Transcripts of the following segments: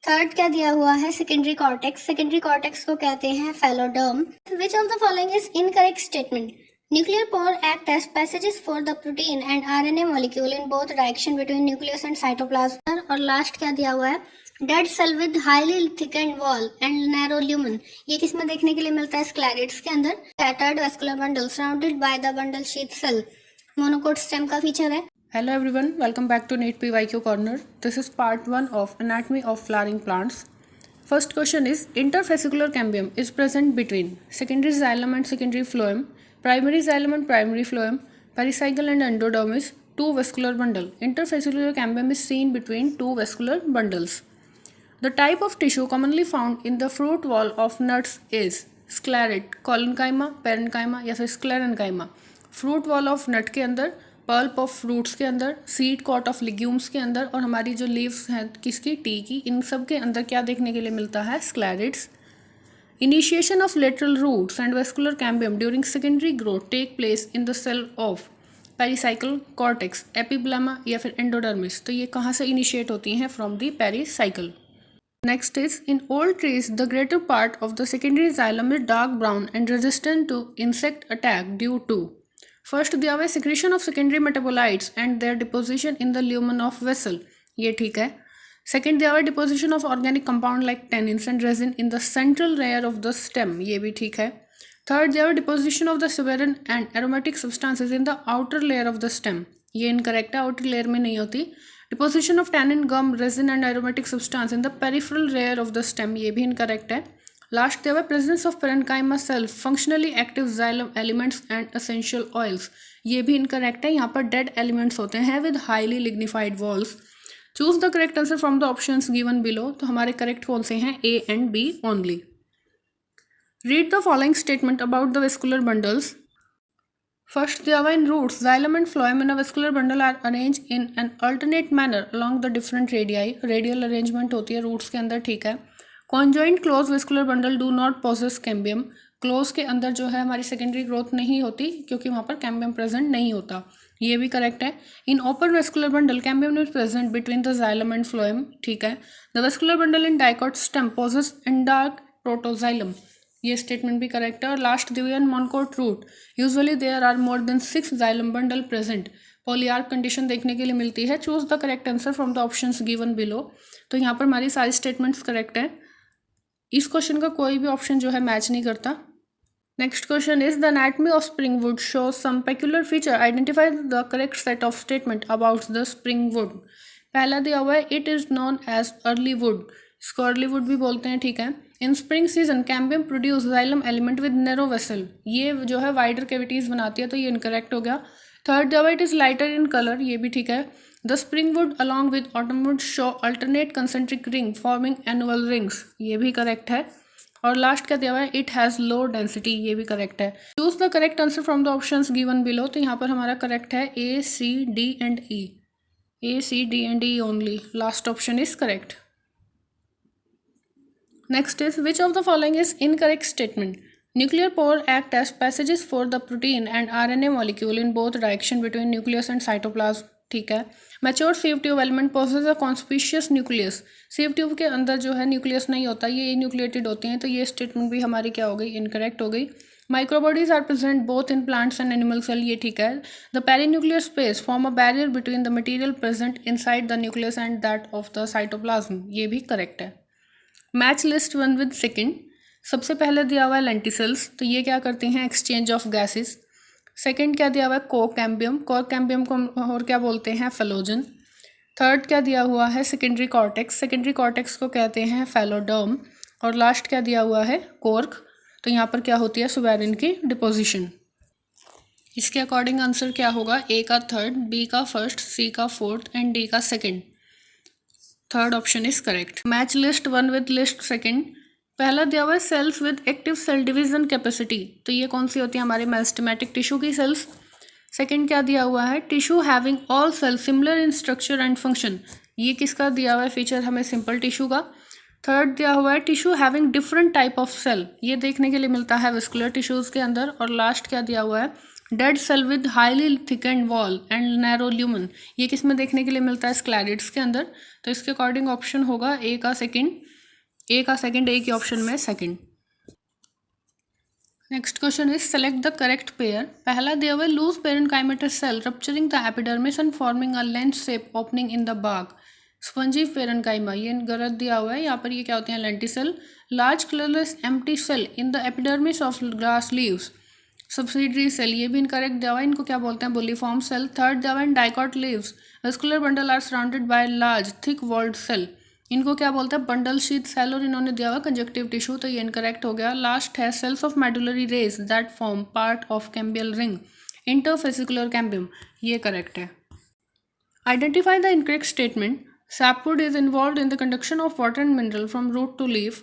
Third क्या दिया हुआ है, सेकेंडरी कॉर्टेक्स। सेकेंडरी कॉर्टेक्स को कहते हैं phelloderm. Which of the following is incorrect statement? Nuclear pore act as passages for the protein and RNA molecule in both direction between nucleus and cytoplasm. और last क्या दिया हुआ है, dead cell with highly thickened wall and narrow lumen. ये किस में देखने के लिए मिलता है? स्क्लेरेट्स के अंदर। Scattered vascular bundle surrounded by the bundle sheath cell. Monocot stem का फीचर है। Hello everyone, welcome back to NEET PYQ Corner. This is part 1 of Anatomy of Flowering Plants. First question is, interfascicular cambium is present between secondary xylem and secondary phloem, primary xylem and primary phloem, pericycle and endodermis, two vascular bundle. Interfascicular cambium is seen between two vascular bundles. The type of tissue commonly found in the fruit wall of nuts is sclerat, collenchyma, parenchyma या फिर sclerenchyma. Fruit wall of नट के अंदर, pulp of fruits के अंदर, seed cot of legumes के अंदर और हमारी जो लीव्स हैं किसकी, टी की, इन सब के अंदर क्या देखने के लिए मिलता है? Sclereids. Initiation of lateral roots and vascular cambium during secondary growth take place in the cell of pericycle cortex, epiblema या फिर एंडोडर्मिस. तो ये कहाँ से इनिशिएट होती हैं? From the pericycle. Next is, in old trees, the greater part of the secondary xylem is dark brown and resistant to insect attack due to first दिया हुआ है secretion of secondary metabolites and their deposition in the lumen of vessel. ये ठीक है. Second दिया हुआ है deposition of organic compound like tannins and resin in the central layer of the stem. ये भी ठीक है. Third दिया हुआ है deposition of the suberin and aromatic substances in the outer layer of the stem. ये incorrect है, outer layer में नहीं होती. Deposition of tannin, gum, resin and aromatic substance in the peripheral layer of the stem. ये भी incorrect है. Last दिया हुआ presence of parenchyma cell, functionally active xylem elements and essential oils. ये भी इनकरेक्ट है. यहाँ पर डेड एलिमेंट्स होते हैं with highly lignified walls. Choose the correct answer from the options given below. तो हमारे करेक्ट कौन से हैं? A and B only. Read the following statement about the vascular bundles. First दिया हुआ in roots xylem and phloem in a vascular bundle are arrange in an alternate manner along the different radii. Radial arrangement होती है roots के अंदर, ठीक है. Conjoint close vascular bundle do not possess cambium. Close के अंदर जो है हमारी सेकेंडरी ग्रोथ नहीं होती क्योंकि वहाँ पर कैम्बियम प्रेजेंट नहीं होता. ये भी करेक्ट है. In open vascular bundle cambium is present between the xylem and phloem, ठीक है. The vascular bundle in dicot stem possess endarch protoxylem. ये स्टेटमेंट भी करेक्ट है. और लास्ट दिवियन monocot root usually there are more than 6 xylem bundle present. Polyarch condition देखने के लिए मिलती है. Choose the correct answer from the options given below. तो यहाँ पर हमारी सारी स्टेटमेंट्स करेक्ट है. इस क्वेश्चन का कोई भी ऑप्शन जो है मैच नहीं करता. Next question is, the anatomy of spring wood show some peculiar feature, identify the correct set of statement about the spring wood. पहला दिया हुआ है it is known as early wood. इसको अर्ली वुड भी बोलते हैं, ठीक है. In spring season cambium produce xylem element with narrow vessel. ये जो है वाइडर कैविटीज बनाती है, तो ये इनकरेक्ट हो गया. थर्ड दिया हुआ it is lighter in colour. ये भी ठीक है. The spring would along with autumn would show alternate concentric ring forming annual rings. ये भी करेक्ट है. और लास्ट क्या दिया हुआ है इट हैज़ लो डेंसिटी. ये भी करेक्ट है. Choose the correct answer from the options given below. तो यहाँ पर हमारा करेक्ट है A C D and E. A C D and E only. Last option is correct. Next is, which of the following is incorrect statement? Nuclear pore act as passages for the protein and RNA molecule in both direction between nucleus and cytoplasm. ठीक है. Mature sieve tube element possesses a conspicuous nucleus. sieve tube के अंदर जो है nucleus नहीं होता, ये nucleated होते हैं. तो ये स्टेटमेंट भी हमारी क्या हो गई? इनकरेक्ट हो गई. Microbodies are present both in plants and animal cell. ये ठीक है. The perinuclear space form a barrier between the material present inside the nucleus and that of the cytoplasm. ये भी करेक्ट है. Match list one with second. सबसे पहले दिया हुआ है लेंटिसल्स. तो ये क्या करते हैं? Exchange of gases. सेकंड क्या दिया हुआ है? कोकैम्बियम. कोकैम्बियम को और क्या बोलते हैं? फेलोजन. थर्ड क्या दिया हुआ है? Secondary cortex. सेकेंडरी कॉर्टेक्स को कहते हैं फैलोडर्म. और लास्ट क्या दिया हुआ है? कोर्क. तो यहाँ पर क्या होती है? सुबेरिन की डिपोजिशन. इसके अकॉर्डिंग आंसर क्या होगा? ए का थर्ड, बी का फर्स्ट, सी का फोर्थ एंड डी का second. Third option is correct. Match list one with list second. पहला दिया हुआ है cells with active cell division capacity. तो ये कौन सी होती है? हमारे मेरिस्टेमेटिक टिश्यू की सेल्स. सेकंड क्या दिया हुआ है? Tissue having all cell similar in structure and function. ये किसका दिया हुआ है फीचर? हमें सिंपल टिश्यू का. थर्ड दिया हुआ है tissue having different type of cell. ये देखने के लिए मिलता है वेस्कुलर टिश्यूज के अंदर. और लास्ट क्या दिया हुआ है? Dead cell with highly thickened wall and narrow lumen, ये किस में देखने के लिए मिलता है? स्क्लैरिड्स के अंदर। तो इसके अकॉर्डिंग ऑप्शन होगा ए का सेकंड, ए की ऑप्शन में second. Next question is select the correct pair. पहला दिया हुआ है loose parenchymatous cell rupturing the epidermis and forming a lens shape opening in the bark. Spongy parenchyma, ये गलत दिया हुआ है। यहाँ पर ये क्या होते हैं? Lenticel. Large colourless empty cell in the epidermis of grass leaves. Subsidiary cell, ये भी इनकरेक्ट दिया हुआ है। इनको क्या बोलते हैं? Bulliform cell. थर्ड दिया हुआ है dicot leaves vascular bundle are surrounded by large thick walled cell, इनको क्या बोलते हैं? Bundle sheath cell. और इन्होंने दिया हुआ कंजक्टिव टिश्यू, तो ये इनकरेक्ट हो गया। लास्ट है cells of medullary rays that form part of cambial ring interfascicular cambium, ये करेक्ट है। Identify the incorrect statement. Sapwood is involve in the conduction of water and mineral from root to leaf.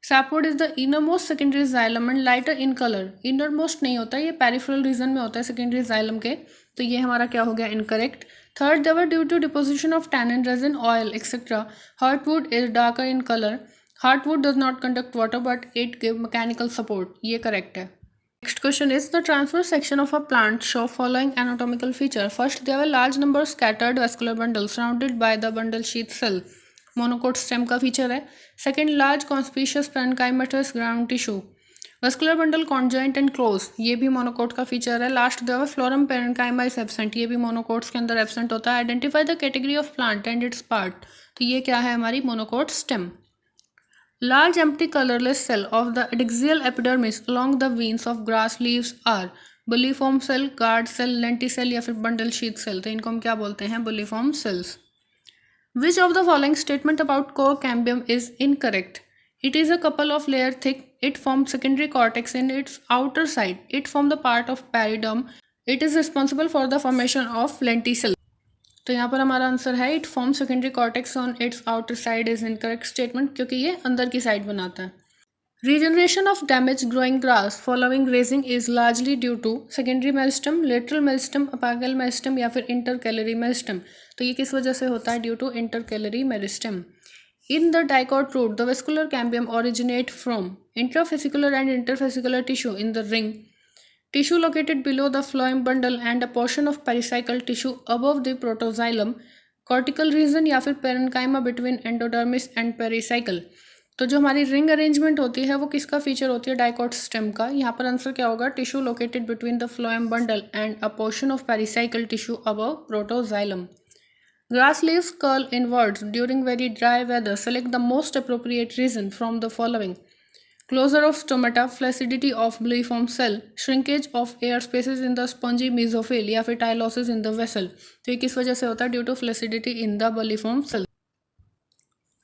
Sapwood is the innermost secondary xylem and lighter in colour. Innermost नहीं होता, ये peripheral reason में होता है secondary xylem के, तो ये हमारा क्या हो गया? Incorrect. Third, they were due to deposition of tannin, resin, oil, etc. Heartwood is darker in color. Heartwood does not conduct water, but it gives mechanical support. ये correct है. Next question is the transverse section of a plant show following anatomical feature. First, there were large number of scattered vascular bundles surrounded by the bundle sheath cell. Monocot stem का feature है. Second, large conspicuous parenchymatous ground tissue. Vascular bundle conjoint and close, ये भी monocot का feature है। Last जो है phloem parenchyma is absent, ये भी मोनोकोट्स के अंदर एब्सेंट होता है। Identify the category of plant and its part, तो ये क्या है? हमारी monocot stem. Large empty colourless cell of the adaxial epidermis along the veins of grass leaves are bulliform cell, guard cell, lenticel या फिर bundle sheath cell, तो इनको हम क्या बोलते हैं? Bulliform cells. Which of the following statement about cork cambium is incorrect? It is a couple of layer thick. It forms secondary cortex in its outer side. It forms the part of periderm. It is responsible for the formation of lenticel. तो यहाँ पर हमारा answer है it forms secondary cortex on its outer side is incorrect statement, क्योंकि ये अंदर की side बनाता है। Regeneration of damaged growing grass following grazing is largely due to secondary meristem, lateral meristem, apical meristem या फिर intercalary meristem। तो ये किस वजह से होता है? Due to intercalary meristem. In the dicot root, the vascular cambium originate from intravesicular and intervesicular tissue in the ring, tissue located below the phloem bundle and a portion of pericycle tissue above the protoxylem, cortical region या फिर parenchyma between endodermis and pericycle। तो जो हमारी ring arrangement होती है वो किसका feature होती है? डाइकॉट स्टेम का। यहाँ पर आंसर क्या होगा? Tissue located between the phloem bundle and a portion of pericycle tissue above protoxylem. Grass leaves curl inwards during very dry weather. Select the most appropriate reason from the following. Closure of stomata, flaccidity of buliform cell, shrinkage of air spaces in the spongy mesophyll या फिर tylosis in the vessel। तो ये किस वजह से होता है? Due to flaccidity in the buliform cell.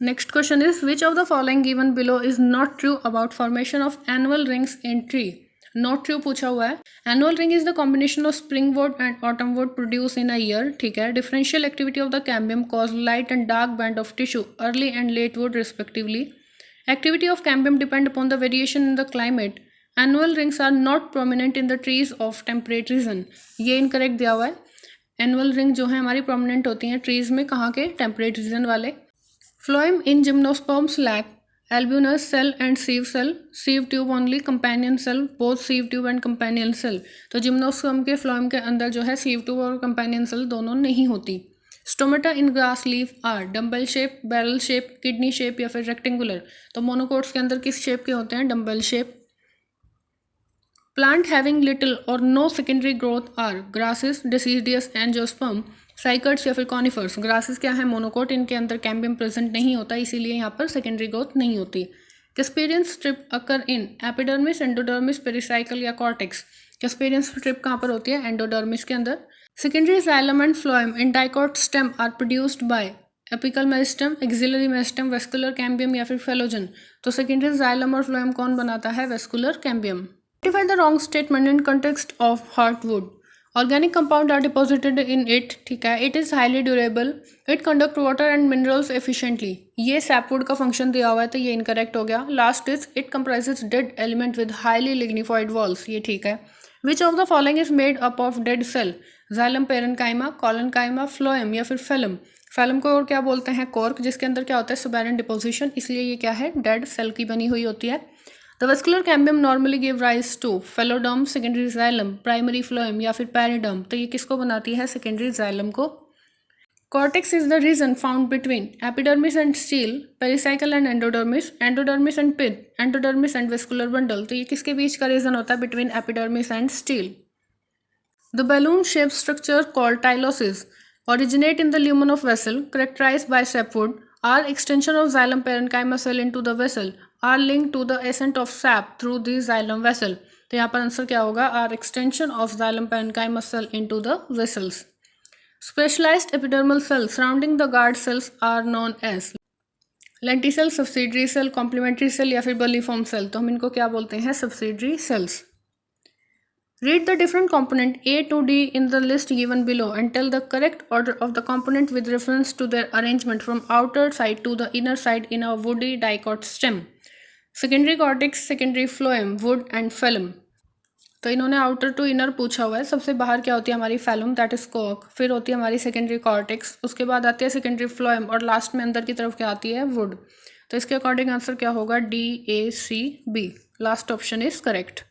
Next question is which of the following given below is not true about formation of annual rings in tree? Not true पूछा हुआ है। Annual ring is the combination of spring wood and autumn wood produce in a year, ठीक है। Differential activity of the cambium cause light and dark band of tissue early and late wood respectively. Activity of cambium depend upon the variation in the climate. Annual rings are not prominent in the trees of temperate region, ये incorrect दिया हुआ है। Annual ring जो है हमारी prominent होती हैं trees में, कहाँ के? टेम्परेट रीजन वाले। Phloem in gymnosperms lack albunous cell and sieve tube only, companion cell, both sieve tube and companion cell। तो जिम्नोस्पर्म के फ्लोएम के अंदर जो है sieve tube और companion cell दोनों नहीं होती। Stomata in grass leaf are dumbbell shape, barrel shape, kidney shape या फिर रेक्टेंगुलर। तो मोनोकोट्स के अंदर किस शेप के होते हैं? Dumbbell shape. Plant having little और no secondary growth are grasses, deciduous, angiosperm, cycads या फिर कॉनिफर्स। ग्रासेस क्या है? मोनोकोट, इनके अंदर कैम्बियम प्रेजेंट नहीं होता, इसीलिए यहाँ पर सेकेंडरी ग्रोथ नहीं होती। Casparian strip occur in epidermis, endodermis, pericycle या कॉर्टेक्स। कैस्पेरियन स्ट्रिप कहाँ पर होती है? एंडोडर्मिस के अंदर। Secondary xylem and phloem in dicot stem are produced by apical meristem, axillary meristem, vascular cambium या फिर फेलोजन। तो सेकेंडरी जाइलम और फ्लोएम कौन बनाता है? Vascular cambium. Identify the wrong statement in context of heartwood. Organic compounds are deposited in it, ठीक है। It is highly durable. It conduct water and minerals efficiently. ये sapwood का function दिया हुआ है, तो ये इनकरेक्ट हो गया। Last is it comprises dead element with highly lignified walls, ये ठीक है। Which of the following is made up of dead cell? Xylem parenchyma, collenchyma, phloem या फिर phellum। phellum को और क्या बोलते हैं? कॉर्क, जिसके अंदर क्या होता है? subarrant deposition, इसलिए ये क्या है? डेड सेल की बनी हुई होती है। The vascular cambium normally give rise to phelloderm, secondary xylem, primary phloem या फिर पैरिडर्म। तो ये किसको बनाती है? सेकेंडरी जाइलम को। Cortex is the region found between epidermis and stele, pericycle and endodermis, endodermis and pith, endodermis and vascular bundle. तो ये किसके बीच का रीजन होता है? Between epidermis and stele. The balloon shape structure called tylosis originate in the lumen of vessel characterized by sapwood, are extension of xylem parenchyma cell into the vessel, are linked to the ascent of sap through the xylem vessel। तो यहाँ पर answer क्या होगा? are extension of xylem parenchyma cell into the vessels। Specialized epidermal cells surrounding the guard cells are known as lenticell, subsidiary cell, complementary cell या फिर bulliform cell। तो हम इनको क्या बोलते हैं? subsidiary cells। Read the different component A to D in the list given below and tell the correct order of the component with reference to their arrangement from outer side to the inner side in a woody dicot stem। Secondary cortex, secondary phloem, wood and phloem। तो इन्होंने outer to inner पूछा हुआ है। सबसे बाहर क्या होती है हमारी? phloem, that is Coke. फिर होती है हमारी सेकेंडरी कॉर्टेक्स, उसके बाद आती है सेकेंडरी फ्लोएम और लास्ट में अंदर की तरफ क्या आती है? वुड। तो इसके अकॉर्डिंग आंसर क्या होगा? DACB। Last option is correct.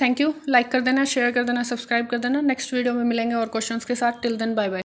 Thank you. Like कर देना, शेयर कर देना, सब्सक्राइब कर देना। नेक्स्ट वीडियो में मिलेंगे और क्वेश्चंस के साथ। Till then bye bye.